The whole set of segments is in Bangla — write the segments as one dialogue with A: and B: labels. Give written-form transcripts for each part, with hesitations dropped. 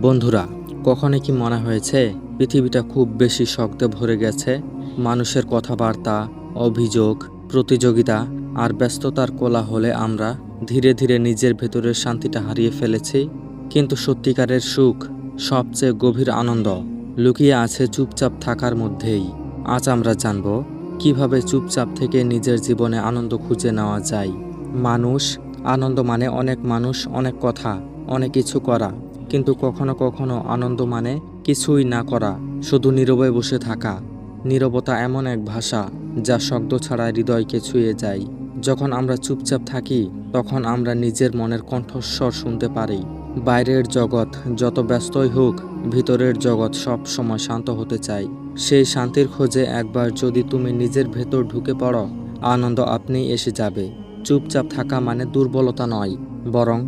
A: বন্ধুরা, কখনো কি মনে হয়েছে পৃথিবীটা খুব বেশি শব্দে ভরে গেছে? মানুষের কথাবার্তা, অভিযোগ, প্রতিযোগিতা আর ব্যস্ততার কোলাহলে আমরা ধীরে ধীরে নিজের ভেতরের শান্তিটা হারিয়ে ফেলেছি। কিন্তু সত্যিকারের সুখ, সবচেয়ে গভীর আনন্দ লুকিয়ে আছে চুপচাপ থাকার মধ্যেই। আজ আমরা জানব কিভাবে চুপচাপ থেকে নিজের জীবনে আনন্দ খুঁজে নেওয়া যায়। আনন্দ মানে অনেক মানুষ, অনেক কথা, অনেক কিছু করা। কিন্তু কখনো কখনো আনন্দ মানে কিছুই না করা, শুধু নীরবে বসে থাকা। নীরবতা এমন এক ভাষা যা শব্দ ছাড়া হৃদয়কে ছুঁয়ে যায়। যখন আমরা চুপচাপ থাকি তখন আমরা নিজের মনের কণ্ঠস্বর শুনতে পারি। বাইরের জগৎ যত ব্যস্তই হোক, ভিতরের জগৎ সব সময় শান্ত হতে চায়। সেই শান্তির খোঁজে একবার যদি তুমি নিজের ভেতর ঢুকে পড়ো, আনন্দ আপনিই এসে যাবে। চুপচাপ থাকা মানে দুর্বলতা নয়, বরং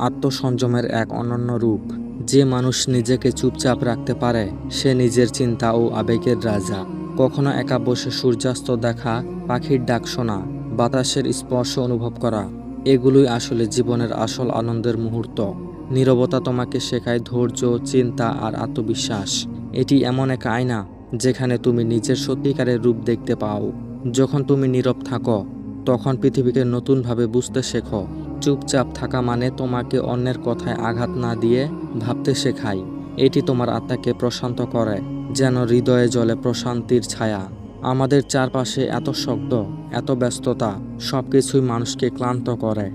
A: আত্মসংযমের এক অনন্য রূপ। যে মানুষ নিজেকে চুপচাপ রাখতে পারে সে নিজের চিন্তা ও আবেগের রাজা। কখনো একা বসে সূর্যাস্ত দেখা, পাখির ডাক শোনা, বাতাসের স্পর্শ অনুভব করা, এগুলোই আসলে জীবনের আসল আনন্দের মুহূর্ত। নীরবতা তোমাকে শেখায় ধৈর্য, চিন্তা আর আত্মবিশ্বাস। এটি এমন এক আয়না যেখানে তুমি নিজের সত্যিকারের রূপ দেখতে পাও। যখন তুমি নীরব থাকো তখন পৃথিবীকে নতুনভাবে বুঝতে শেখো। চুপচাপ থাকা মানে তোমাকে অন্যের কথায় আঘাত না দিয়ে ভাবতে শেখায়। এটি তোমার আত্মাকে প্রশান্ত করে, যেন হৃদয়ে জ্বলে প্রশান্তির ছায়া। আমাদের চারপাশে এত শব্দ, এত ব্যস্ততা, সবকিছুই মানুষকে ক্লান্ত করে।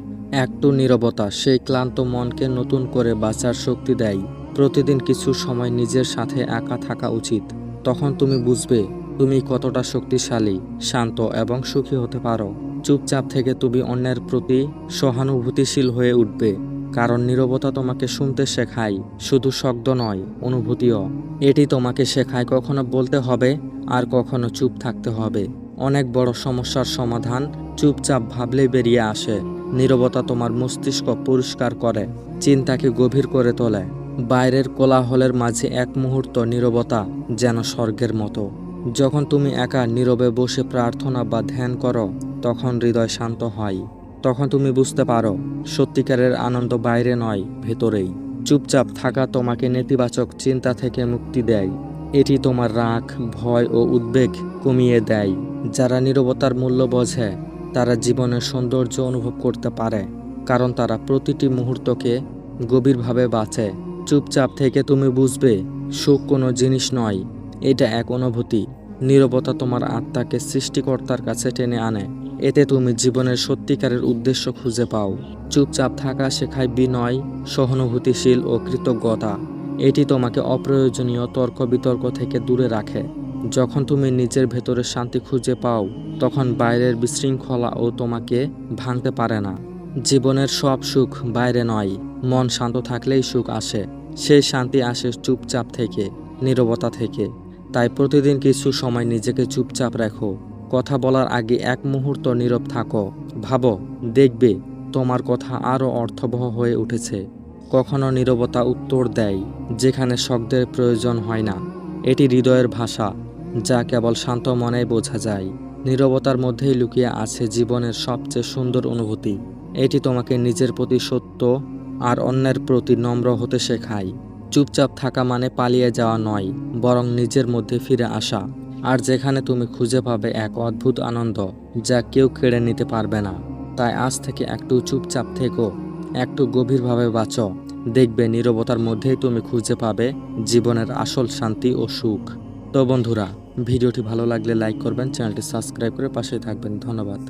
A: একটু নীরবতা সেই ক্লান্ত মনকে নতুন করে বাঁচার শক্তি দেয়। প্রতিদিন কিছু সময় নিজের সাথে একা থাকা উচিত। তখন তুমি বুঝবে তুমি কতটা শক্তিশালী, শান্ত এবং সুখী হতে পারো। চুপচাপ থেকে তুমি অন্যের প্রতি সহানুভূতিশীল হয়ে উঠবে, কারণ নীরবতা তোমাকে শুনতে শেখায়, শুধু শব্দ নয়, অনুভূতিও। এটি তোমাকে শেখায় কখনো বলতে হবে আর কখনো চুপ থাকতে হবে। অনেক বড় সমস্যার সমাধান চুপচাপ ভাবলেই বেরিয়ে আসে। নীরবতা তোমার মস্তিষ্ক পরিষ্কার করে, চিন্তাকে গভীর করে তোলে। বাইরের কোলাহলের মাঝে এক মুহূর্ত নীরবতা যেন স্বর্গের মতো। যখন তুমি একা নীরবে বসে প্রার্থনা বা ধ্যান করো তখন হৃদয় শান্ত হয়। তখন তুমি বুঝতে পারো সত্যিকারের আনন্দ বাইরে নয়, ভেতরেই। চুপচাপ থাকা তোমাকে নেতিবাচক চিন্তা থেকে মুক্তি দেয়। এটি তোমার রাগ, ভয় ও উদ্বেগ কমিয়ে দেয়। যারা নীরবতার মূল্য বোঝে তারা জীবনের সৌন্দর্য অনুভব করতে পারে, কারণ তারা প্রতিটি মুহূর্তকে গভীরভাবে বাঁচে। চুপচাপ থেকে তুমি বুঝবে সুখ কোনো জিনিস নয়, এটা এক অনুভূতি। নীরবতা তোমার আত্মাকে সৃষ্টিকর্তার কাছে টেনে আনে। এতে তুমি জীবনের সত্যিকারের উদ্দেশ্য খুঁজে পাও। চুপচাপ থাকা শেখায় বিনয়, সহানুভূতিশীল ও কৃতজ্ঞতা। এটি তোমাকে অপ্রয়োজনীয় তর্ক বিতর্ক থেকে দূরে রাখে। যখন তুমি নিজের ভেতরে শান্তি খুঁজে পাও তখন বাইরের বিশৃঙ্খলা ও তোমাকে ভাঙতে পারে না। জীবনের সব সুখ বাইরে নয়, মন শান্ত থাকলেই সুখ আসে। সেই শান্তি আসে চুপচাপ থেকে, নীরবতা থেকে। তাই প্রতিদিন কিছু সময় নিজেকে চুপচাপ রাখো। কথা বলার আগে এক মুহূর্ত নীরব থাকো, ভাবো, দেখবে তোমার কথা আরও অর্থবহ হয়ে উঠেছে। কখনো নীরবতা উত্তর দেয় যেখানে শব্দের প্রয়োজন হয় না। এটি হৃদয়ের ভাষা যা কেবল শান্ত মনেই বোঝা যায়। নীরবতার মধ্যেই লুকিয়ে আছে জীবনের সবচেয়ে সুন্দর অনুভূতি। এটি তোমাকে নিজের প্রতি সত্য আর অন্যের প্রতি নম্র হতে শেখায়। চুপচাপ থাকা মানে পালিয়ে যাওয়া নয়, বরং নিজের মধ্যে ফিরে আসা। আর যেখানে তুমি খুঁজে পাবে এক অদ্ভুত আনন্দ যা কেউ কেড়ে নিতে পারবে না। তাই আজ থেকে একটু চুপচাপ থেকো, একটু গভীরভাবে বাঁচো। দেখবে নীরবতার মধ্যেই তুমি খুঁজে পাবে জীবনের আসল শান্তি ও সুখ। তো বন্ধুরা, ভিডিওটি ভালো লাগলে লাইক করবেন, চ্যানেলটি সাবস্ক্রাইব করে পাশে থাকবেন। ধন্যবাদ।